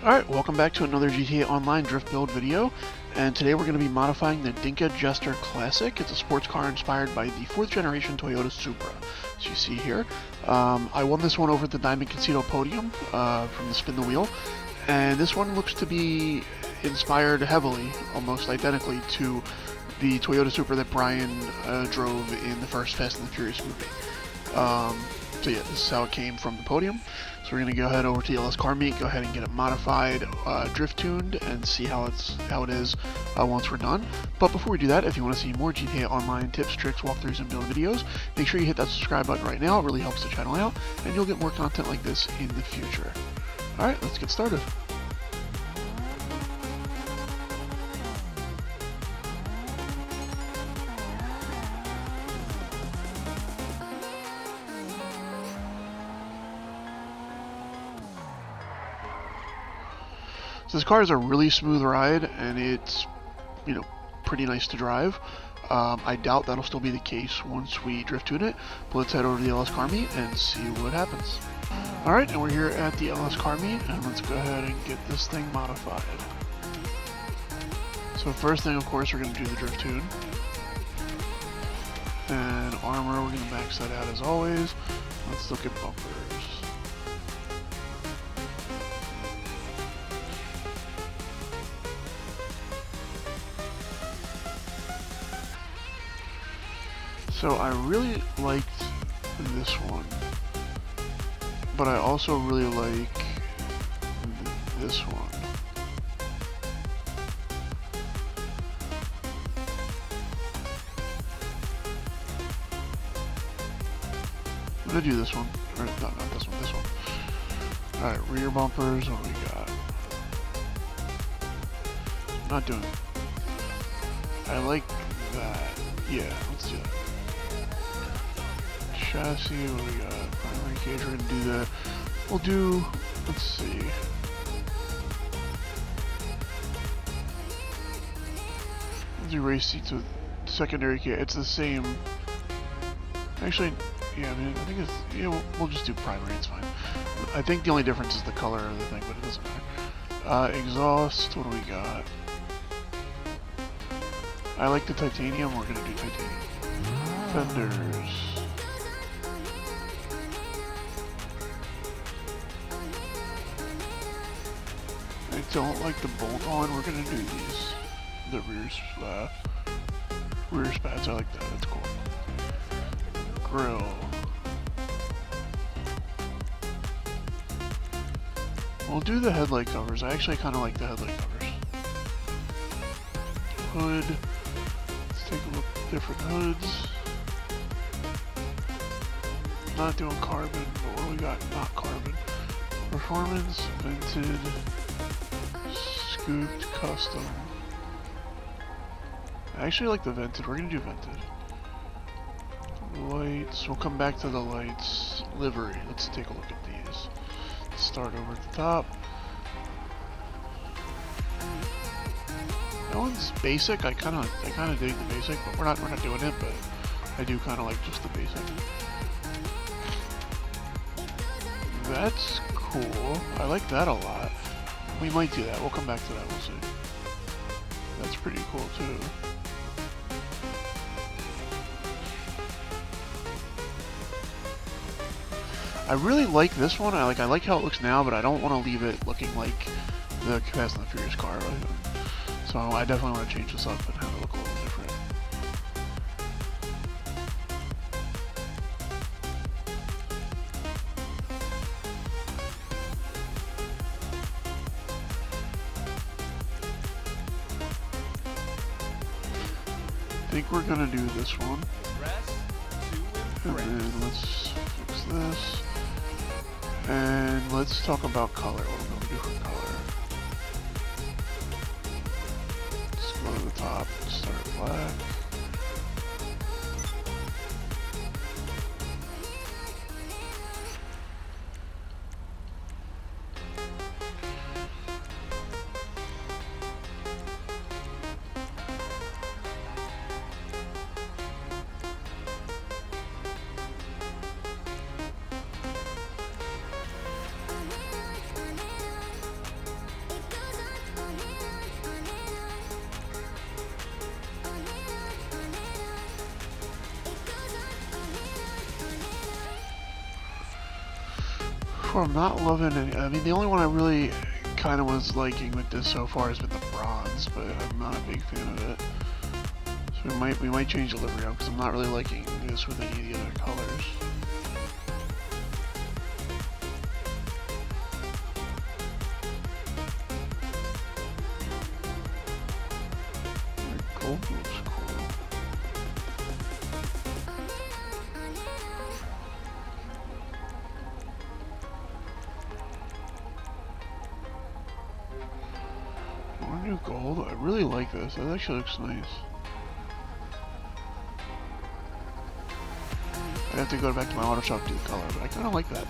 Alright, welcome back to another GTA Online drift build video, and today we're going to be modifying the Dinka Jester Classic. It's a sports car inspired by the 4th generation Toyota Supra, as you see here. I won this one over the Diamond Casino podium from the Spin the Wheel, and this one looks to be inspired heavily, almost identically, to the Toyota Supra that Brian drove in the first Fast and the Furious movie. So yeah, this is how it came from the podium. So we're going to go ahead over to the LS Car Meet, go ahead and get it modified, drift tuned, and see how it is once we're done. But before we do that, if you want to see more GTA Online tips, tricks, walkthroughs, and build videos, make sure you hit that subscribe button right now. It really helps the channel out, and you'll get more content like this in the future. Alright, let's get started. So this car is a really smooth ride, and it's, pretty nice to drive. I doubt that'll still be the case once we drift tune it, but let's head over to the LS Car Meet and see what happens. Alright, and we're here at the LS Car Meet, and let's go ahead and get this thing modified. So first thing, of course, we're going to do the drift tune. And armor, we're going to max that out as always. Let's look at bumpers. So I really liked this one, but I also really like this one. I'm gonna do this one, or not this one, this one. Alright, rear bumpers, what do we got? Not doing it. I like that. Yeah, let's do that. Chassis, what do we got? Primary cage, we're gonna do that. We'll do, let's see. We'll do race seats with secondary cage. It's the same. Actually, yeah, I mean, I think it's, yeah, we'll just do primary, it's fine. I think the only difference is the color of the thing, but it doesn't matter. Exhaust, what do we got? I like the titanium, we're gonna do titanium. Fenders. I don't like the bolt-on, we're gonna do these. The rear spats, I like that, that's cool. Grill. We'll do the headlight covers, I actually kinda like the headlight covers. Hood. Let's take a look at different hoods. Not doing carbon, but what do we got? Not carbon. Performance, vented, scooped, custom. I actually like the vented. We're gonna do vented. Lights. We'll come back to the lights. Livery. Let's take a look at these. Start over at the top. That one's basic. I kind of dig the basic, but we're not doing it. But I do kind of like just the basic. That's cool. I like that a lot. We might do that. We'll come back to that. We'll see. That's pretty cool too. I really like this one. I like how it looks now, but I don't want to leave it looking like the Fast and the Furious car. So I definitely want to change this up and have it look a little different. I think we're gonna do this one. And then let's fix this. And let's talk about color. What we're gonna do for color. Let's go to the top, start black. Oof, I'm not loving any. I mean, the only one I really kind of was liking with this so far has been the bronze, but I'm not a big fan of it. So we might change the livery up because I'm not really liking this with any of the other colors. Gold looks cool. More new gold. I really like this. That actually looks nice. I have to go back to my auto shop to do the color, but I kind of like that.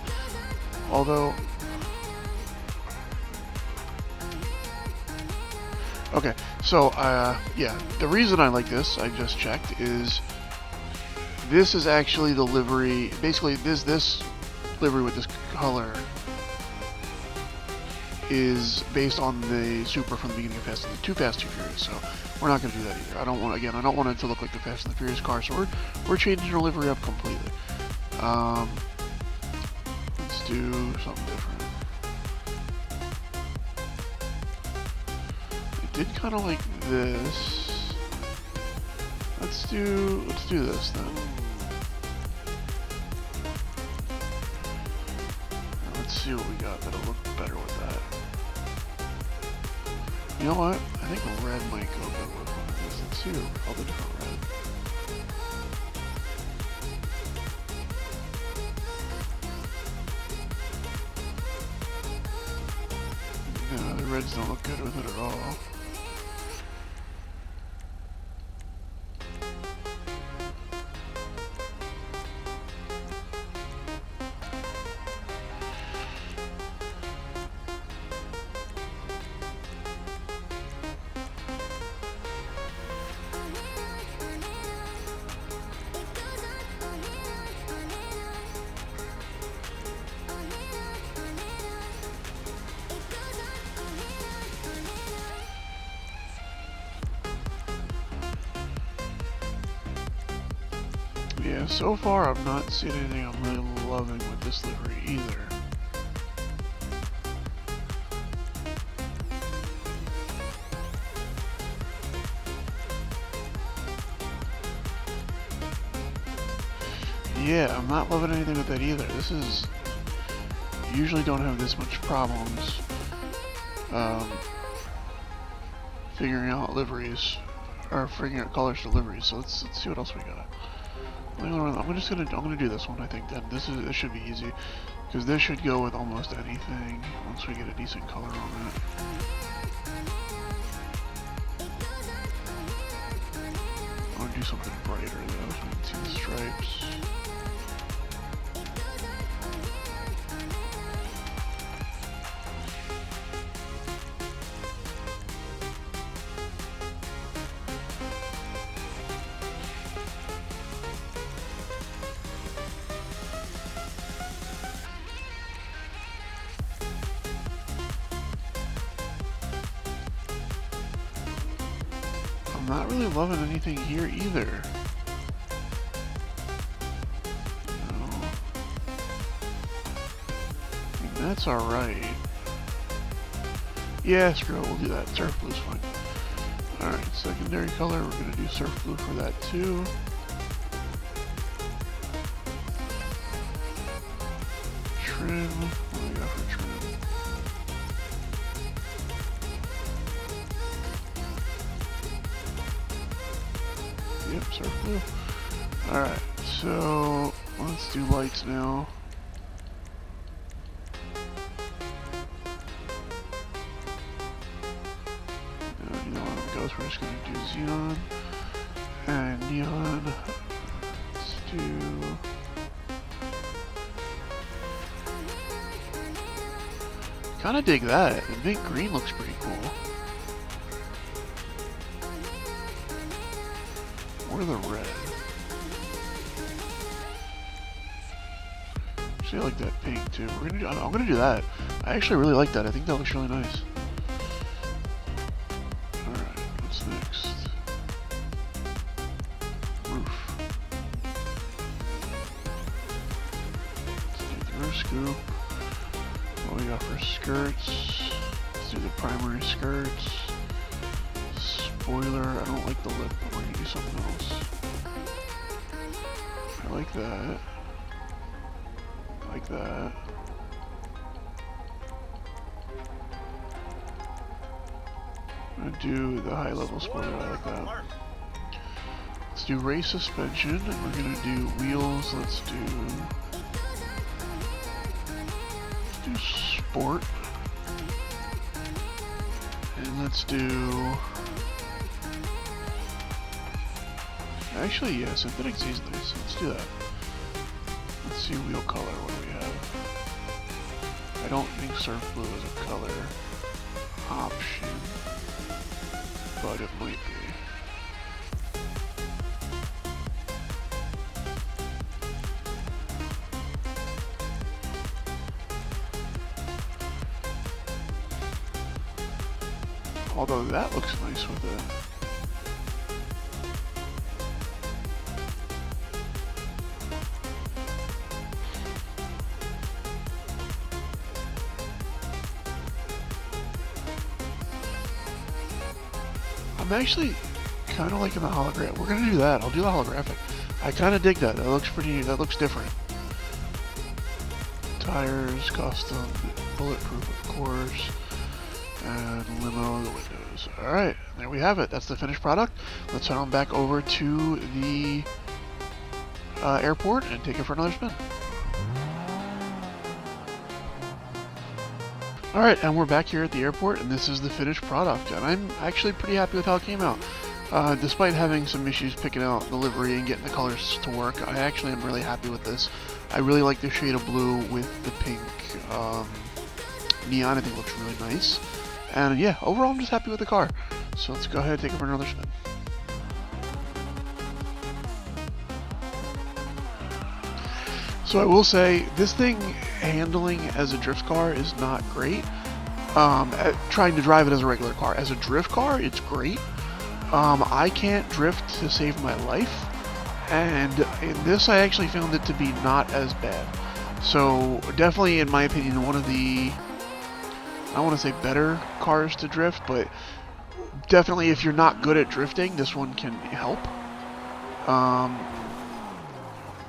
Although, okay, so yeah, the reason I like this, I just checked, is this is actually the livery. Basically, this livery with this color is based on the Supra from the beginning of Fast and the Fast, Too Furious. So we're not going to do that either. I don't want it to look like the Fast and the Furious car. So we're changing the livery up completely. Let's do something different. I did kind of like this. Let's do this then. Let's see what we got that'll look better with that. You know what? I think red might go good with one of this. Let's see all the different red. No, the reds don't look good with it at all. Yeah, so far I'm not seeing anything I'm really loving with this livery either. Yeah, I'm not loving anything with that either. This is... usually don't have this much problems figuring out liveries, or figuring out colors for liveries. So let's see what else we got. I'm gonna do this one. I think then this should be easy because this should go with almost anything once we get a decent color on it. I want to do something brighter though, so we can see the stripes. I'm not really loving anything here either. No. I mean, that's alright. Yeah, screw it, we'll do that. Surf blue's fine. Alright, secondary color, we're gonna do surf blue for that too. Trim, what do we got for trim? Yep, surf blue. Alright, so let's do lights now. You know what it goes, we're just gonna do xenon and neon. Let's do kinda dig that. The mint green looks pretty cool. Or the red. Actually, I like that pink too. I'm gonna do that. I actually really like that. I think that looks really nice. Alright, what's next? Roof. Let's do the roof scoop. got for skirts? Let's do the primary skirts. Spoiler, I don't like the lip, but we're gonna do something else. I like that. I like that. I'm gonna do the high level spoiler, I like that. Let's do race suspension, and we're gonna do wheels, let's do sport. And let's do... Actually, yeah, synthetic Z is nice. Let's do that. Let's see wheel color, what do we have? I don't think surf blue is a color option, but it might be. Although that looks nice with it. I'm actually kind of liking the hologram. We're gonna do that. I'll do the holographic. I kind of dig that. That looks pretty. That looks different. Tires, custom, bulletproof, of course, and limo the windows. All right, there we have it. That's the finished product. Let's head on back over to the airport and take it for another spin. Alright, and we're back here at the airport, and this is the finished product, and I'm actually pretty happy with how it came out. Despite having some issues picking out the livery and getting the colors to work, I actually am really happy with this. I really like the shade of blue with the pink neon. I think it looks really nice. And yeah, overall I'm just happy with the car. So let's go ahead and take it for another spin. So I will say, this thing handling as a drift car is not great. Trying to drive it as a regular car. As a drift car, it's great. I can't drift to save my life, and in this I actually found it to be not as bad. So definitely, in my opinion, one of the, I don't want to say better cars to drift, but definitely if you're not good at drifting, this one can help.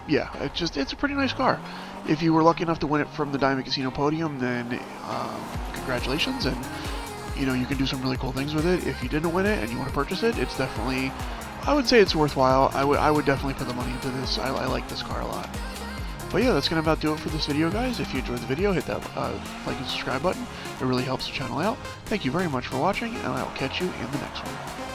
Yeah, it's a pretty nice car. If you were lucky enough to win it from the Diamond Casino podium, then congratulations, and you know, you can do some really cool things with it. If you didn't win it and you want to purchase it, it's definitely, I would say it's worthwhile. I would definitely put the money into this. I like this car a lot. But yeah, that's gonna about do it for this video, guys. If you enjoyed the video, hit that like and subscribe button. It really helps the channel out. Thank you very much for watching, and I will catch you in the next one.